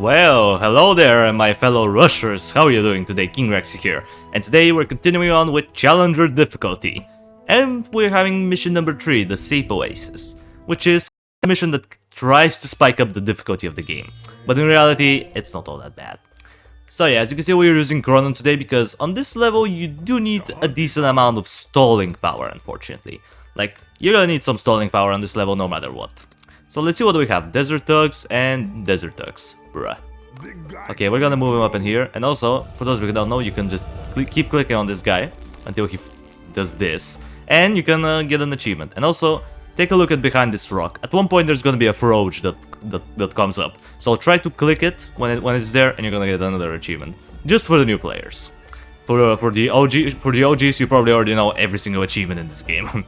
Well, hello there, my fellow rushers. How are you doing today? King Rex here. And today we're continuing on with Challenger difficulty. And we're having mission number 3, the Sape Oasis, which is a mission that tries to spike up the difficulty of the game. But in reality, it's not all that bad. So yeah, as you can see, we're using Chronon today because on this level you do need a decent amount of stalling power, unfortunately. Like, you're gonna need some stalling power on this level no matter what. So let's see what we have. Desert Tugs and Desert Tugs. Bruh. Okay, we're gonna move him up in here. And also, for those who don't know, you can just keep clicking on this guy until he does this. And you can get an achievement. And also, take a look at behind this rock. At one point there's gonna be a Froge that comes up. So try to click it when it's there and you're gonna get another achievement. Just for the new players. For the OGs, you probably already know every single achievement in this game.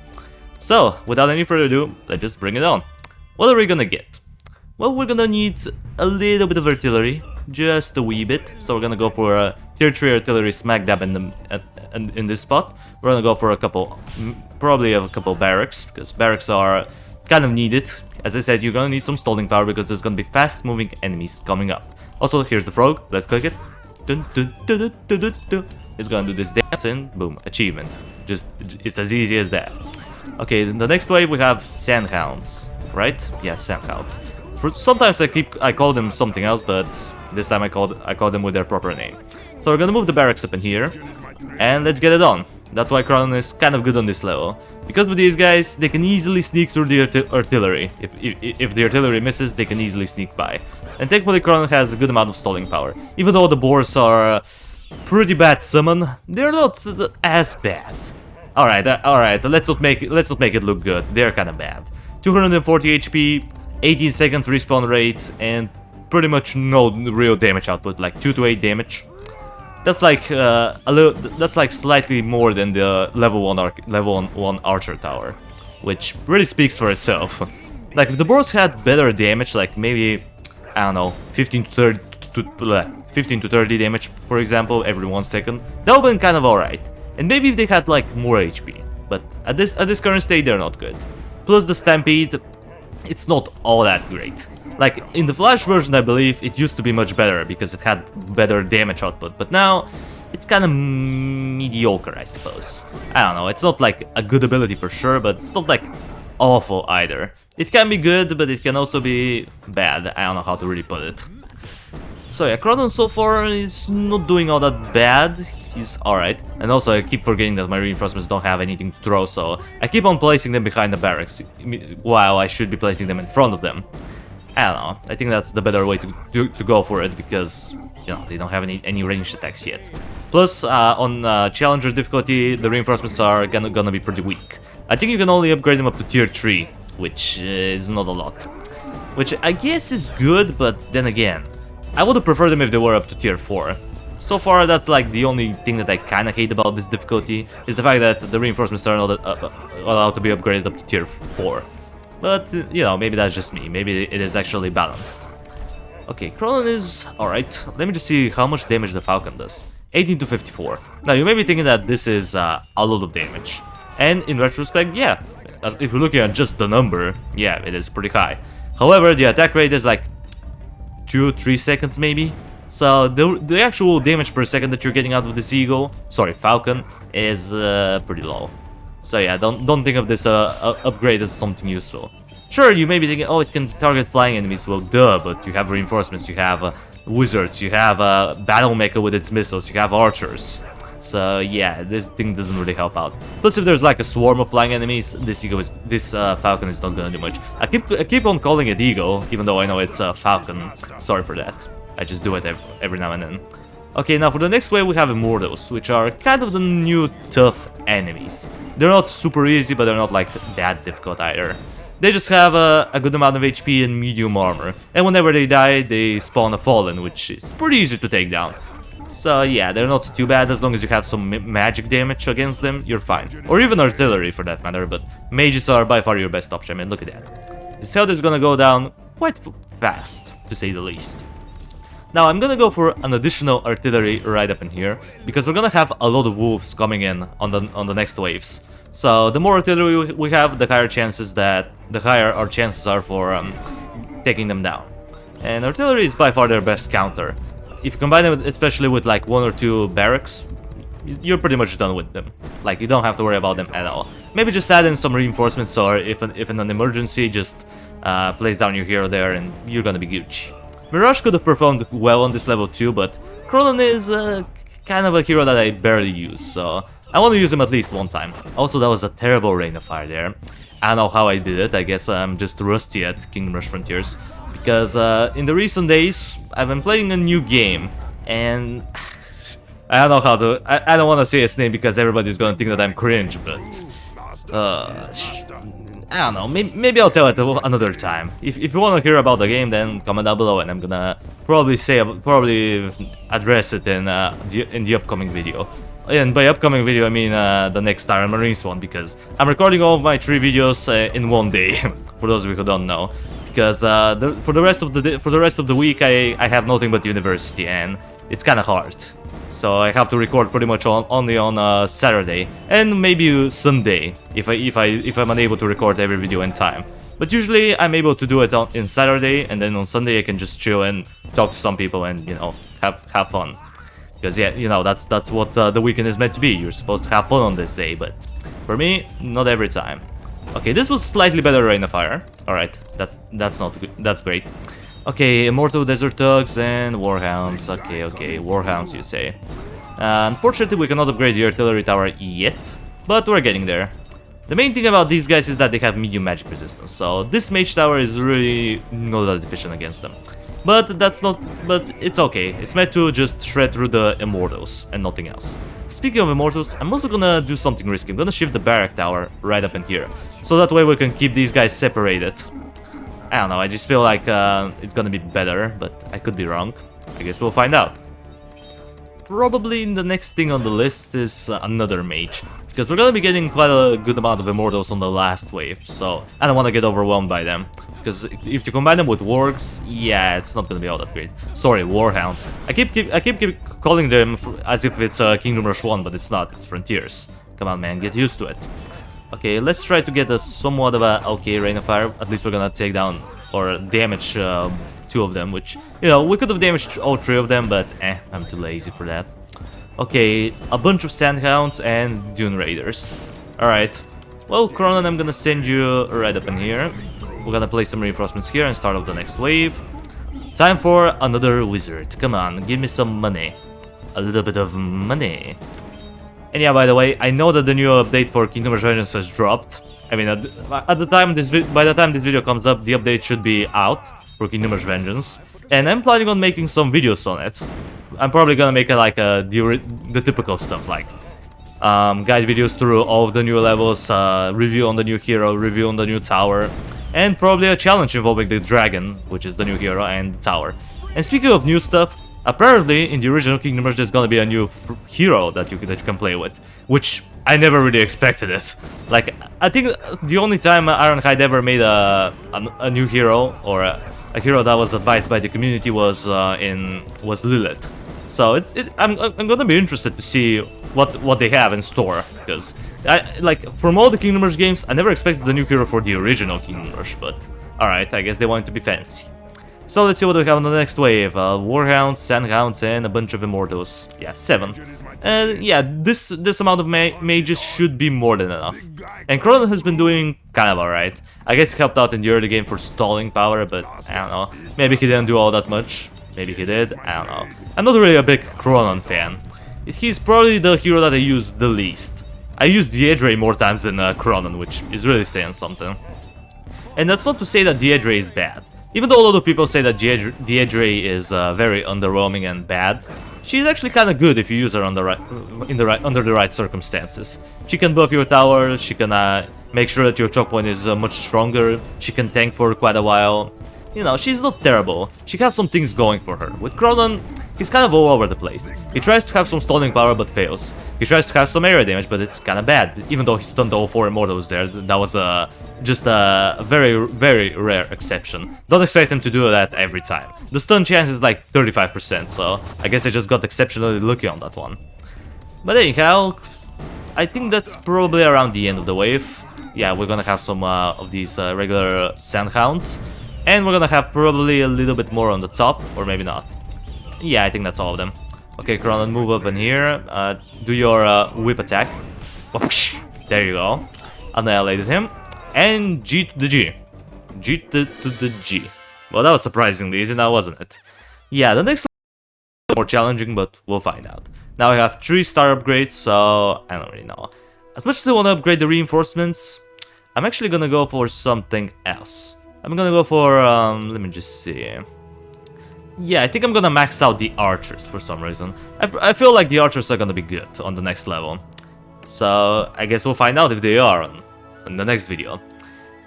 So, without any further ado, let's just bring it on. What are we gonna get? Well, we're gonna need a little bit of artillery, just a wee bit. So we're gonna go for a tier 3 artillery smack dab in this spot. We're gonna go for a couple, probably a couple barracks, because barracks are kind of needed. As I said, you're gonna need some stalling power because there's gonna be fast moving enemies coming up. Also, here's the frog. Let's click it. Dun, dun, dun, dun, dun, dun, dun. It's gonna do this dance and boom, achievement. Just, it's as easy as that. Okay, the next wave we have Sandhounds, right? Yeah, Sandhounds. Sometimes I call them something else, but this time I call them with their proper name. So we're gonna move the barracks up in here, and let's get it on. That's why Chronon is kind of good on this level, because with these guys they can easily sneak through the artillery. If the artillery misses, they can easily sneak by. And thankfully Chronon has a good amount of stalling power. Even though the boars are pretty bad summon, they're not as bad. All right. Let's not make it look good. They're kind of bad. 240 HP, 18 seconds respawn rate, and pretty much no real damage output, like 2 to 8 damage. That's like that's like slightly more than the level 1 archer tower, which really speaks for itself. Like if the boars had better damage, like maybe I don't know, 15 to 30 damage, for example, every 1 second, that would've been kind of alright. And maybe if they had like more HP, but at this current state they're not good. Plus the Stampede, it's not all that great. Like in the Flash version I believe it used to be much better because it had better damage output, but now it's kind of mediocre, I suppose. I don't know, it's not like a good ability for sure, but it's not like awful either. It can be good, but it can also be bad. I don't know how to really put it. So yeah, Chronon so far is not doing all that bad. He's alright. And also I keep forgetting that my reinforcements don't have anything to throw, so I keep on placing them behind the barracks while I should be placing them in front of them. I don't know, I think that's the better way to go for it because, you know, they don't have any ranged attacks yet. Plus, on Challenger difficulty, the reinforcements are gonna be pretty weak. I think you can only upgrade them up to tier 3, which is not a lot. Which I guess is good, but then again, I would have preferred them if they were up to tier 4. So far, that's like the only thing that I kinda hate about this difficulty, is the fact that the reinforcements are not allowed to be upgraded up to tier 4. But, you know, maybe that's just me, maybe it is actually balanced. Okay, Chronon is alright. Let me just see how much damage the Falcon does. 18 to 54. Now, you may be thinking that this is a lot of damage. And in retrospect, yeah, if you're looking at just the number, yeah, it is pretty high. However, the attack rate is like 2-3 seconds maybe. So the actual damage per second that you're getting out of this Falcon, is pretty low. So yeah, don't think of this upgrade as something useful. Sure, you may be thinking, oh, it can target flying enemies. Well, duh, but you have reinforcements, you have wizards, you have Battle Mecha with its missiles, you have archers. So yeah, this thing doesn't really help out. Plus, if there's like a swarm of flying enemies, this Falcon is not gonna do much. I keep on calling it Eagle, even though I know it's Falcon. Sorry for that. I just do it every now and then. Okay, now for the next wave we have Immortals, which are kind of the new tough enemies. They're not super easy, but they're not like that difficult either. They just have a good amount of HP and medium armor, and whenever they die, they spawn a Fallen, which is pretty easy to take down. So yeah, they're not too bad as long as you have some magic damage against them, you're fine. Or even artillery for that matter, but mages are by far your best option. I mean, look at that. This health is gonna go down quite fast, to say the least. Now I'm gonna go for an additional artillery right up in here, because we're gonna have a lot of wolves coming in on the next waves. So the more artillery we have, the higher our chances are for taking them down. and artillery is by far their best counter. If you combine it especially with like 1 or 2 barracks, you're pretty much done with them. Like, you don't have to worry about them at all. Maybe just add in some reinforcements, or if in an emergency, just place down your hero there and you're gonna be Gucci. Mirage could have performed well on this level too, but Cronin is kind of a hero that I barely use, so I want to use him at least one time. Also, that was a terrible Rain of Fire there. I don't know how I did it. I guess I'm just rusty at Kingdom Rush Frontiers, because in the recent days I've been playing a new game, and I don't know how to. I don't want to say its name because everybody's gonna think that I'm cringe, but I don't know. Maybe I'll tell it another time. If you want to hear about the game, then comment down below, and I'm gonna probably address it in the upcoming video. And by upcoming video, I mean the next Iron Marines one, because I'm recording all of my 3 videos in one day. For those of you who don't know, because for the rest of the week, I have nothing but university, and it's kind of hard. So I have to record pretty much only on Saturday and maybe Sunday if I'm unable to record every video in time. But usually I'm able to do it in Saturday, and then on Sunday I can just chill and talk to some people and, you know, have fun. Because yeah, you know, that's what the weekend is meant to be. You're supposed to have fun on this day, but for me, not every time. Okay, this was slightly better Rain of Fire. All right, that's not good. That's great. Okay, Immortal Desert Thugs and Warhounds. Okay, Warhounds, you say. Unfortunately, we cannot upgrade the artillery tower yet, but we're getting there. The main thing about these guys is that they have medium magic resistance, so this mage tower is really not that efficient against them. But it's okay. It's meant to just shred through the Immortals and nothing else. Speaking of Immortals, I'm also gonna do something risky. I'm gonna shift the barrack tower right up in here, so that way we can keep these guys separated. I don't know, I just feel like it's gonna be better, but I could be wrong. I guess we'll find out. Probably the next thing on the list is another mage, because we're gonna be getting quite a good amount of Immortals on the last wave, so I don't want to get overwhelmed by them. Because if you combine them with Wargs, yeah, it's not gonna be all that great. Sorry, Warhounds. I keep calling them as if it's Kingdom Rush 1, but it's not, it's Frontiers. Come on, man, get used to it. Okay, let's try to get a somewhat of a okay Rain of Fire. At least we're gonna take down or damage 2 of them, which, you know, we could have damaged all 3 of them, but I'm too lazy for that. Okay, a bunch of Sandhounds and Dune Raiders. Alright, well, Cronin, I'm gonna send you right up in here. We're gonna place some reinforcements here and start off the next wave. Time for another wizard. Come on, give me some money. A little bit of money. And yeah, by the way, I know that the new update for Kingdom Rush Vengeance has dropped. I mean, by the time this video comes up, the update should be out for Kingdom Rush Vengeance, and I'm planning on making some videos on it. I'm probably gonna make it like the typical stuff, like guide videos through all of the new levels, review on the new hero, review on the new tower, and probably a challenge involving the dragon, which is the new hero, and the tower. And speaking of new stuff, apparently in the original Kingdom Rush there's gonna be a new hero that you can play with, which I never really expected it. Like, I think the only time Ironhide ever made a new hero, or a hero that was advised by the community, was Lilith. So I'm gonna be interested to see what they have in store, because like, from all the Kingdom Rush games, I never expected the new hero for the original Kingdom Rush, but alright, I guess they wanted to be fancy. So let's see what we have on the next wave. Warhounds, Sandhounds, and a bunch of Immortals. Yeah, 7. And yeah, this amount of mages should be more than enough. And Cronin has been doing kind of alright. I guess he helped out in the early game for stalling power, but I don't know. Maybe he didn't do all that much. Maybe he did, I don't know. I'm not really a big Cronin fan. He's probably the hero that I use the least. I use Diedre more times than Cronin, which is really saying something. And that's not to say that Diedre is bad. Even though a lot of people say that Diedre is very underwhelming and bad, she's actually kind of good if you use her under the right circumstances. She can buff your tower, she can make sure that your choke point is much stronger, she can tank for quite a while. You know, she's not terrible. She has some things going for her. With Cronin, he's kind of all over the place. He tries to have some stalling power but fails. He tries to have some area damage, but it's kind of bad. Even though he stunned all 4 Immortals there, that was just a very, very rare exception. Don't expect him to do that every time. The stun chance is like 35%, so I guess I just got exceptionally lucky on that one. But anyhow, I think that's probably around the end of the wave. Yeah, we're gonna have some of these regular Sandhounds. And we're gonna have probably a little bit more on the top, or maybe not. Yeah, I think that's all of them. Okay, Cronon, move up in here. Do your whip attack. There you go. Annihilated him. And G to the G. G to the G. Well, that was surprisingly easy now, wasn't it? Yeah, the next level is more challenging, but we'll find out. Now I have 3-star upgrades, so I don't really know. As much as I want to upgrade the reinforcements, I'm actually gonna go for something else. I'm gonna go for, let me just see. Yeah, I think I'm gonna max out the archers for some reason. I feel like the archers are gonna be good on the next level. So, I guess we'll find out if they are on the next video.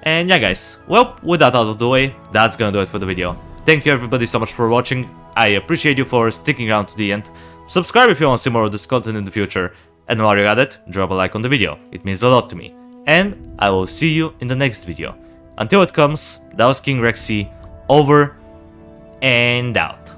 And yeah guys, well, with that out of the way, that's gonna do it for the video. Thank you everybody so much for watching, I appreciate you for sticking around to the end. Subscribe if you want to see more of this content in the future, and while you're at it, drop a like on the video, it means a lot to me. And I will see you in the next video. Until it comes, that was King Rexy, over and out.